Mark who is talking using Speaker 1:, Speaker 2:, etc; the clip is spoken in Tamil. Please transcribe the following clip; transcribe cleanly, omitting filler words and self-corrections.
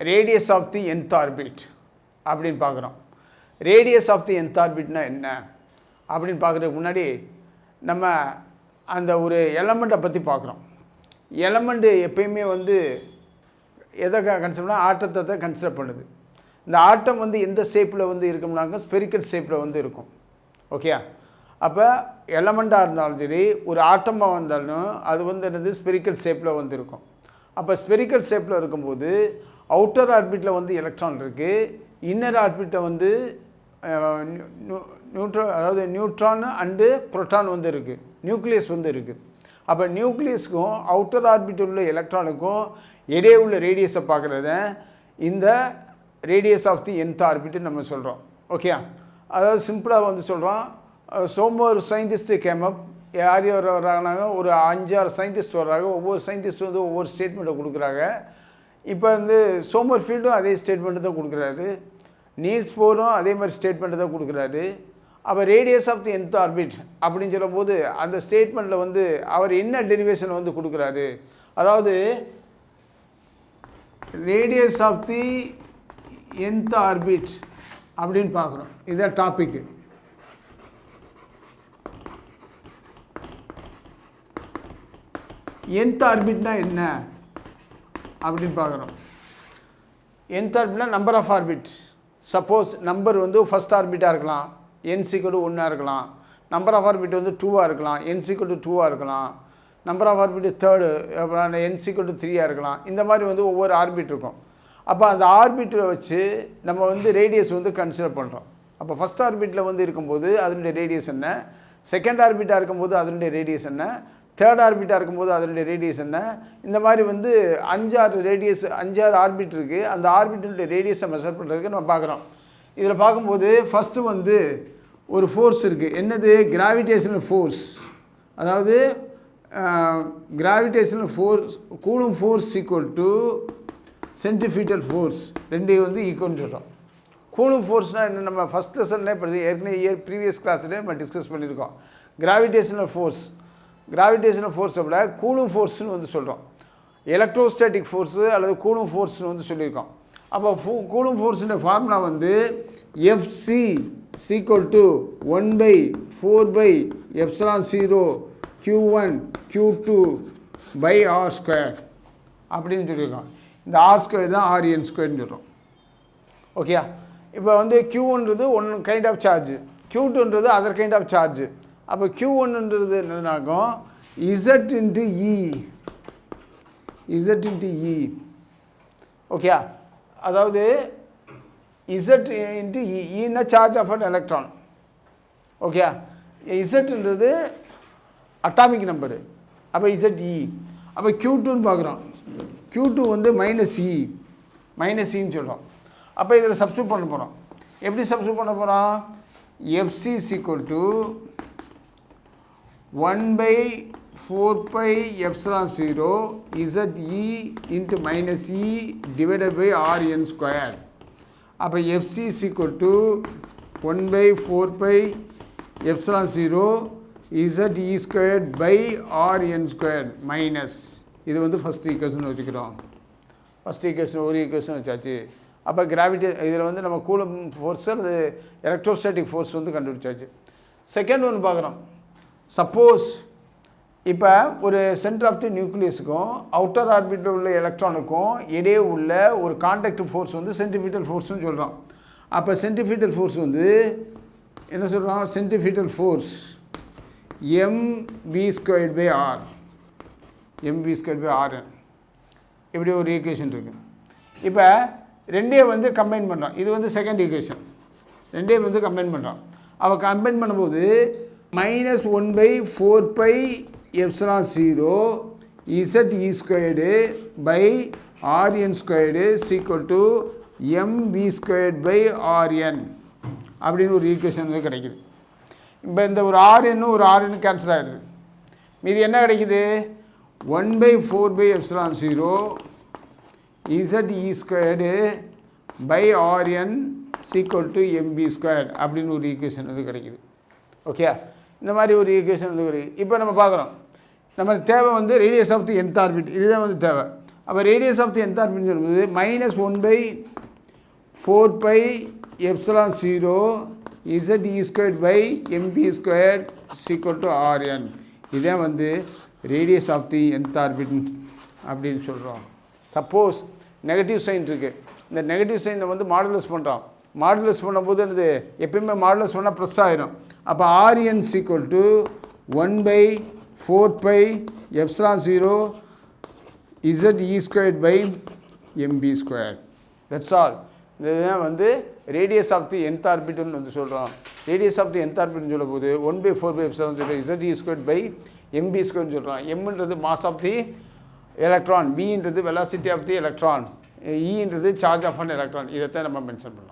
Speaker 1: Radius of the nth orbit அப்படின்னு பார்க்குறோம். ரேடியஸ் ஆஃப் தி nth ஆர்பிட்னா என்ன அப்படின்னு பார்க்குறதுக்கு முன்னாடி நம்ம அந்த ஒரு எலமெண்ட்டை பற்றி பார்க்குறோம். எலமெண்ட்டு எப்பயுமே வந்து எதை கன்சிடர்னா ஆட்டத்தை கன்சிடர் பண்ணுது. இந்த ஆட்டம் வந்து எந்த ஷேப்பில் வந்து இருக்கும்னாங்க ஸ்பெரிக்கல் ஷேப்பில் வந்து இருக்கும். ஓகே, அப்போ எலமெண்ட்டாக இருந்தாலும் சரி ஒரு ஆட்டமாக வந்தாலும் அது வந்து என்னது ஸ்பெரிக்கல் ஷேப்பில் வந்து இருக்கும். அப்போ ஸ்பெரிக்கல் ஷேப்பில் இருக்கும்போது அவுட்டர் ஆர்பிட்டில் வந்து எலக்ட்ரான் இருக்குது, இன்னர் ஆர்பிட்டில் வந்து அதாவது நியூட்ரான் அண்டு புரோட்டான் வந்து இருக்குது, நியூக்ளியஸ் வந்து இருக்குது. அப்போ நியூக்ளியஸுக்கும் அவுட்டர் ஆர்பிட்டில் உள்ள எலக்ட்ரானுக்கும் இடையே உள்ள ரேடியஸை பார்க்குறத இந்த radius of the nth orbit நம்ம சொல்கிறோம். ஓகே, அதாவது சிம்பிளாக வந்து சொல்கிறோம். ஒரு சயின்டிஸ்ட்டு கேமப் யார் யார் வர்றாங்கனாங்க, ஒரு 5-6 சயின்டிஸ்ட் வர்றாங்க. ஒவ்வொரு சயின்டிஸ்ட் வந்து ஒவ்வொரு ஸ்டேட்மெண்ட்டை கொடுக்குறாங்க. இப்போ வந்து சோமர்ஃபீல்டும் அதே ஸ்டேட்மெண்ட்டு தான் கொடுக்குறாரு, நீல்ஸ் போரும் அதே மாதிரி ஸ்டேட்மெண்ட்டு தான் கொடுக்குறாரு. அப்போ radius of the nth orbit அப்படின்னு சொல்லும்போது அந்த ஸ்டேட்மெண்ட்டில் வந்து அவர் என்ன டெரிவேஷன் வந்து கொடுக்குறாரு, அதாவது radius of the nth orbit அப்படின்னு பார்க்குறோம். இதுதான் டாபிக்கு. nth ஆர்பிட்னா என்ன அப்படின்னு பார்க்குறோம். nth ஆர்பிட்னா number of orbit. Suppose number வந்து ஃபஸ்ட் ஆர்பிட்டாக இருக்கலாம், n = 1 இருக்கலாம். நம்பர் ஆஃப் ஆர்பிட் வந்து 2 இருக்கலாம், n = 2 இருக்கலாம். நம்பர் ஆஃப் ஆர்பிட் தேர்டு அப்புறம் n = 3 இருக்கலாம். இந்த மாதிரி வந்து ஒவ்வொரு ஆர்பிட் இருக்கும். அப்போ அந்த ஆர்பிட்டை வச்சு நம்ம வந்து ரேடியஸ் வந்து கன்சிடர் பண்ணுறோம். அப்போ ஃபஸ்ட் ஆர்பிட்டில் வந்து இருக்கும்போது அதனுடைய ரேடியஸ் என்ன, செகண்ட் ஆர்பிட்டாக இருக்கும்போது அதனுடைய ரேடியஸ் என்ன, தேர்ட் ஆர்பிட்டாக இருக்கும்போது அதனுடைய ரேடியஸ் என்ன, இந்த மாதிரி வந்து 5-6 ஆர்பிட் இருக்குது. அந்த ஆர்பிட்டுடைய ரேடியஸை மெஷர் பண்ணுறதுக்கு நம்ம பார்க்குறோம். இதில் பார்க்கும்போது ஃபஸ்ட்டு வந்து ஒரு ஃபோர்ஸ் இருக்குது. என்னது? Gravitational force. அதாவது gravitational force coulomb force = centrifugal force, ரெண்டையும் வந்து ஈக்குவல்னு சொல்கிறோம். கூலும் ஃபோர்ஸ்னால் என்ன, நம்ம ஃபஸ்ட் லெசன்லேயே படிச்சு ஏற்கனவே ப்ரீவியஸ் கிளாஸ்லேயே நம்ம டிஸ்கஸ் பண்ணியிருக்கோம். கிராவிடேஷனல் ஃபோர்ஸை விட கூலும் ஃபோர்ஸ்னு வந்து சொல்கிறோம். எலக்ட்ரோஸ்டாட்டிக் ஃபோர்ஸு அல்லது கூலும் ஃபோர்ஸ்னு வந்து சொல்லியிருக்கோம். அப்போ கூலும் ஃபோர்ஸுன்ற ஃபார்முலா வந்து Fc = 1/4πε0 Q1 Q2/r² அப்படின்னு சொல்லியிருக்கோம். இந்த r² தான் Rn² சொல்கிறோம். ஓகே, இப்போ வந்து Q1ன்றது ஒன் கைண்ட் ஆஃப் சார்ஜ், Q2ன்றது அதர் கைண்ட் ஆஃப் சார்ஜ். அப்போ Q1ன்றது என்னன்னாகும் Z × E. ஓகே, அதாவது Z × Eன்னா charge of an electron. Okay, Zன்றது அட்டாமிக் நம்பரு. அப்போ ZE. அப்போ Q2ன்னு பார்க்குறோம். Q2 வந்து -E சொல்கிறோம். அப்போ இதில் சப்ஸ்டியூட் பண்ண போகிறோம். எப்படி சப்ஸ்டியூட் பண்ண போகிறோம்? Fc = 1/4πε0 ZE × -E/Rn². அப்போ Fc = 1/4πε0 ZE²/Rn² மைனஸ். இது வந்து ஃபஸ்ட் ஈக்குவேஷன் வச்சுக்கிறோம். ஃபஸ்ட் ஈக்குவேஷன் ஒரு ஈக்குவேஷன் வச்சாச்சு. அப்போ இதில் வந்து நம்ம கூலும் ஃபோர்ஸ் அல்லது எலக்ட்ரோஸ்டாட்டிக் ஃபோர்ஸ் வந்து கண்டுபிடிச்சாச்சு. செகண்ட் ஒன்று பார்க்குறோம். சப்போஸ் இப்போ ஒரு சென்டர் ஆஃப் தி நியூக்ளியஸுக்கும் அவுட்டர் ஆர்பிட்டில் உள்ள எலக்ட்ரானுக்கும் இடையே உள்ள ஒரு கான்டாக்ட் ஃபோர்ஸ் வந்து சென்ட்ரிஃபியூட்டல் ஃபோர்ஸ்னு சொல்கிறோம். அப்போ சென்ட்ரிஃபியூட்டல் ஃபோர்ஸ் வந்து என்ன சொல்கிறோம்? சென்ட்ரிஃபியூட்டல் ஃபோர்ஸ் mv²/r mv²/rn இப்படி ஒரு ஈக்குவேஷன் இருக்குது. இப்போ ரெண்டையும் வந்து கம்பைன் பண்ணுறோம். இது வந்து செகண்ட் ஈக்குவேஷன். ரெண்டையும் வந்து கம்பைன் பண்ணுறோம். அப்போ கம்பைன் பண்ணும்போது -1/4πε0 ZE²/Rn² mv²/Rn அப்படின்னு ஒரு ஈக்குவேஷன் வந்து கிடைக்குது. இப்போ இந்த ஒரு Rn ஒரு Rn கேன்சல் ஆகிடுது. மீது என்ன கிடைக்குது? 1/4πε0 ZE²/Rn mv² அப்படின்னு ஒரு ஈக்குவேஷன் வந்து கிடைக்குது. ஓகே, இந்த மாதிரி ஒரு ஈக்குவேஷன் வந்து கிடைக்குது. இப்போ நம்ம பார்க்குறோம், நம்ம தேவை வந்து radius of the nth orbit, இதுதான் வந்து தேவை. அப்போ ரேடியஸ் ஆஃப் தி nth ஆர்பிட்னு சொல்லும்போது -1/4πε0 ZE²/mv² = இதுதான் வந்து radius of the nth orbit அப்படின்னு சொல்கிறோம். சப்போஸ் நெகட்டிவ் சைன் இருக்குது, இந்த நெகட்டிவ் சைனை வந்து மாடுலஸ் பண்ணுறோம். மாடுலஸ் பண்ணும்போது அது எப்பயுமே மாடுலஸ் பண்ணால் ப்ளஸ் ஆயிரும். அப்போ Rn = 1/4πε0 ZE²/mv². That's all. இதுதான் வந்து ரேடியஸ் ஆஃப் தி nth ஆர்பிட்னு வந்து சொல்கிறோம். ரேடியஸ் ஆஃப் தி nth ஆர்பிட்னு சொல்லும் போது 1/4πε0 ZE²/mv² சொல்கிறோம். mன்றது மாஸ் ஆஃப் தி எலக்ட்ரான், vன்றது வெலாசிட்டி ஆஃப் தி எலக்ட்ரான், ன்றது சார்ஜ் ஆஃப் அன் எலக்ட்ரான். இதைத்தான் நம்ம மென்ஷன் பண்ணலாம்.